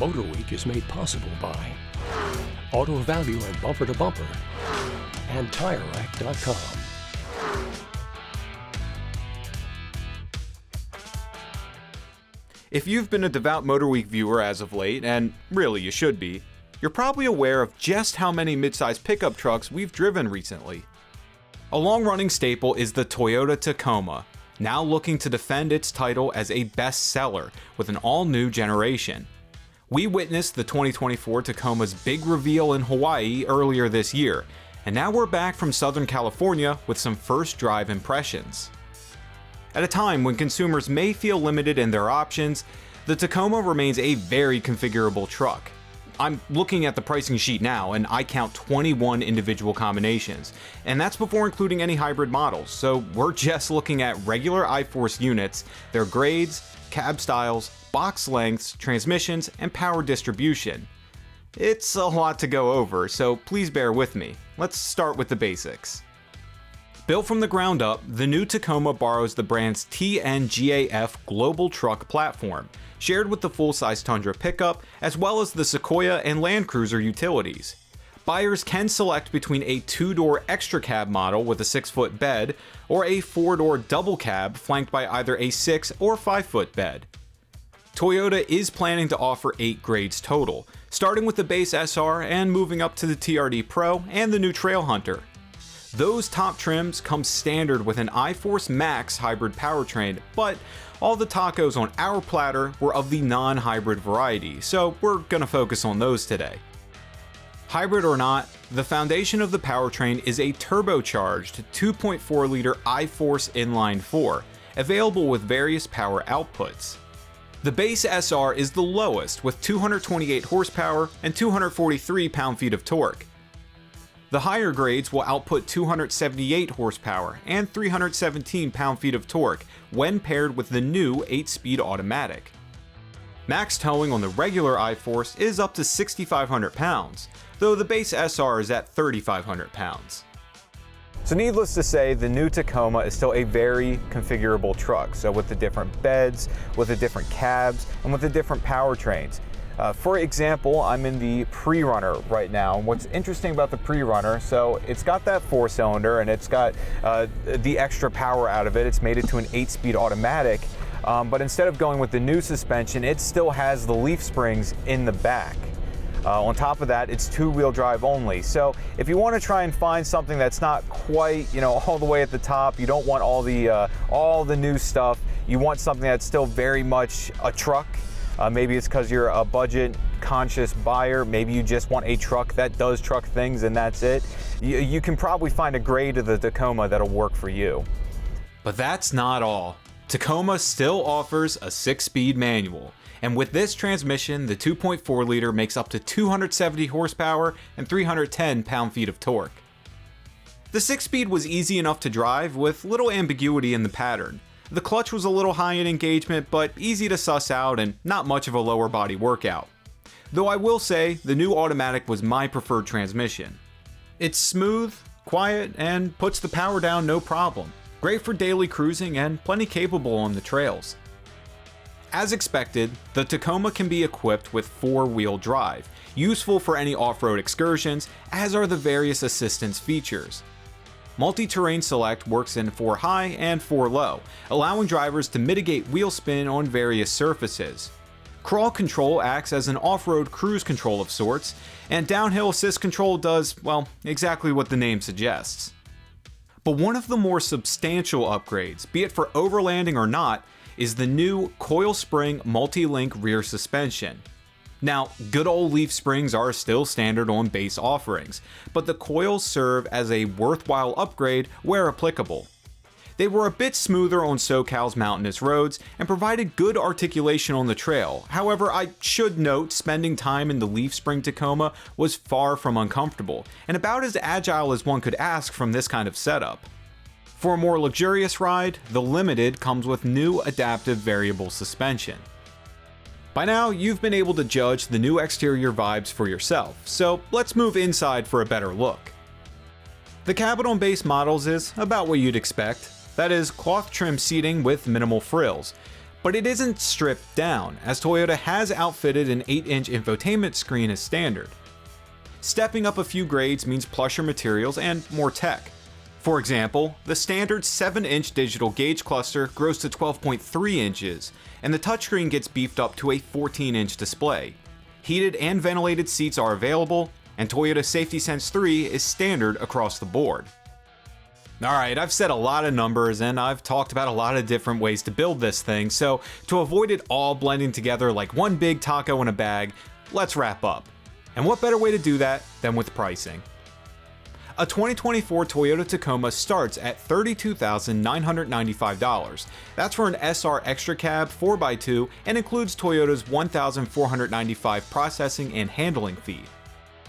MotorWeek is made possible by Auto Value and Bumper to Bumper and TireRack.com. If you've been a devout MotorWeek viewer as of late, and really you should be, you're probably aware of just how many midsize pickup trucks we've driven recently. A long-running staple is the Toyota Tacoma, now looking to defend its title as a bestseller with an all-new generation. We witnessed the 2024 Tacoma's big reveal in Hawaii earlier this year, and now we're back from Southern California with some first drive impressions. At a time when consumers may feel limited in their options, the Tacoma remains a very configurable truck. I'm looking at the pricing sheet now, and I count 21 individual combinations, and that's before including any hybrid models, so we're just looking at regular I-Force units, their grades, cab styles, box lengths, transmissions, and power distribution. It's a lot to go over, so please bear with me. Let's start with the basics. Built from the ground up, the new Tacoma borrows the brand's TNGAF global truck platform, shared with the full-size Tundra pickup, as well as the Sequoia and Land Cruiser utilities. Buyers can select between a 2-door extra cab model with a 6-foot bed, or a 4-door double cab flanked by either a 6 or 5-foot bed. Toyota is planning to offer 8 grades total, starting with the base SR and moving up to the TRD Pro and the new Trailhunter. Those top trims come standard with an I-Force Max hybrid powertrain, but all the tacos on our platter were of the non-hybrid variety, so we're gonna focus on those today. Hybrid or not, the foundation of the powertrain is a turbocharged 2.4-liter I-Force inline-4, available with various power outputs. The base SR is the lowest with 228 horsepower and 243 pound-feet of torque. The higher grades will output 278 horsepower and 317 pound-feet of torque when paired with the new 8-speed automatic. Max towing on the regular I-Force is up to 6,500 pounds, though the base SR is at 3,500 pounds. So needless to say, the new Tacoma is still a very configurable truck, so with the different beds, with the different cabs, and with the different powertrains. For example, I'm in the pre-runner right now. What's interesting about the pre-runner, so it's got that 4-cylinder and it's got the extra power out of it. It's made it to an 8-speed automatic, but instead of going with the new suspension, it still has the leaf springs in the back. On top of that, it's 2-wheel drive only. So if you want to try and find something that's not quite, all the way at the top, you don't want all the new stuff. You want something that's still very much a truck. Maybe it's because you're a budget-conscious buyer. Maybe you just want a truck that does truck things and that's it. You can probably find a grade of the Tacoma that'll work for you. But that's not all. Tacoma still offers a 6-speed manual. And with this transmission, the 2.4-liter makes up to 270 horsepower and 310 pound-feet of torque. The 6-speed was easy enough to drive with little ambiguity in the pattern. The clutch was a little high in engagement, but easy to suss out and not much of a lower body workout. Though I will say, the new automatic was my preferred transmission. It's smooth, quiet, and puts the power down no problem. Great for daily cruising and plenty capable on the trails. As expected, the Tacoma can be equipped with 4-wheel drive, useful for any off-road excursions, as are the various assistance features. Multi-terrain select works in 4 high and 4 low, allowing drivers to mitigate wheel spin on various surfaces. Crawl control acts as an off-road cruise control of sorts, and downhill assist control does, well, exactly what the name suggests. But one of the more substantial upgrades, be it for overlanding or not, is the new coil spring multi-link rear suspension. Now, good old leaf springs are still standard on base offerings, but the coils serve as a worthwhile upgrade where applicable. They were a bit smoother on SoCal's mountainous roads and provided good articulation on the trail. However, I should note spending time in the leaf spring Tacoma was far from uncomfortable, and about as agile as one could ask from this kind of setup. For a more luxurious ride, the Limited comes with new adaptive variable suspension. By now, you've been able to judge the new exterior vibes for yourself, so let's move inside for a better look. The cabin on base models is about what you'd expect. That is, cloth trim seating with minimal frills. But it isn't stripped down, as Toyota has outfitted an 8-inch infotainment screen as standard. Stepping up a few grades means plusher materials and more tech. For example, the standard 7-inch digital gauge cluster grows to 12.3 inches, and the touchscreen gets beefed up to a 14-inch display. Heated and ventilated seats are available, and Toyota Safety Sense 3 is standard across the board. Alright, I've said a lot of numbers and I've talked about a lot of different ways to build this thing, so to avoid it all blending together like one big taco in a bag, let's wrap up. And what better way to do that than with pricing? A 2024 Toyota Tacoma starts at $32,995. That's for an SR Extra Cab 4x2 and includes Toyota's $1,495 processing and handling fee.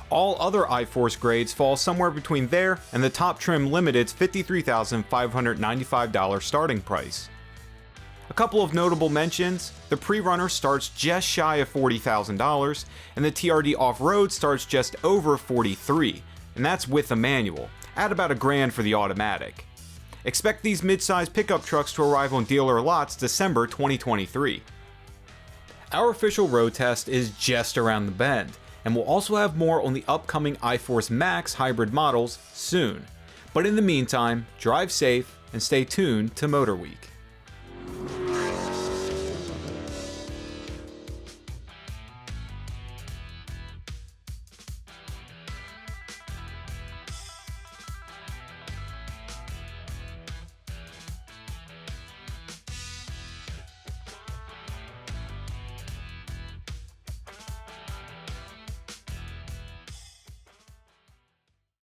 All other iForce grades fall somewhere between there and the top trim limited's $53,595 starting price. A couple of notable mentions: the Pre-Runner starts just shy of $40,000, and the TRD Off-Road starts just over $43,000, and that's with a manual, at about $1,000 for the automatic. Expect these mid-size pickup trucks to arrive on dealer lots December 2023. Our official road test is just around the bend, and we'll also have more on the upcoming iForce Max hybrid models soon. But in the meantime, drive safe and stay tuned to MotorWeek.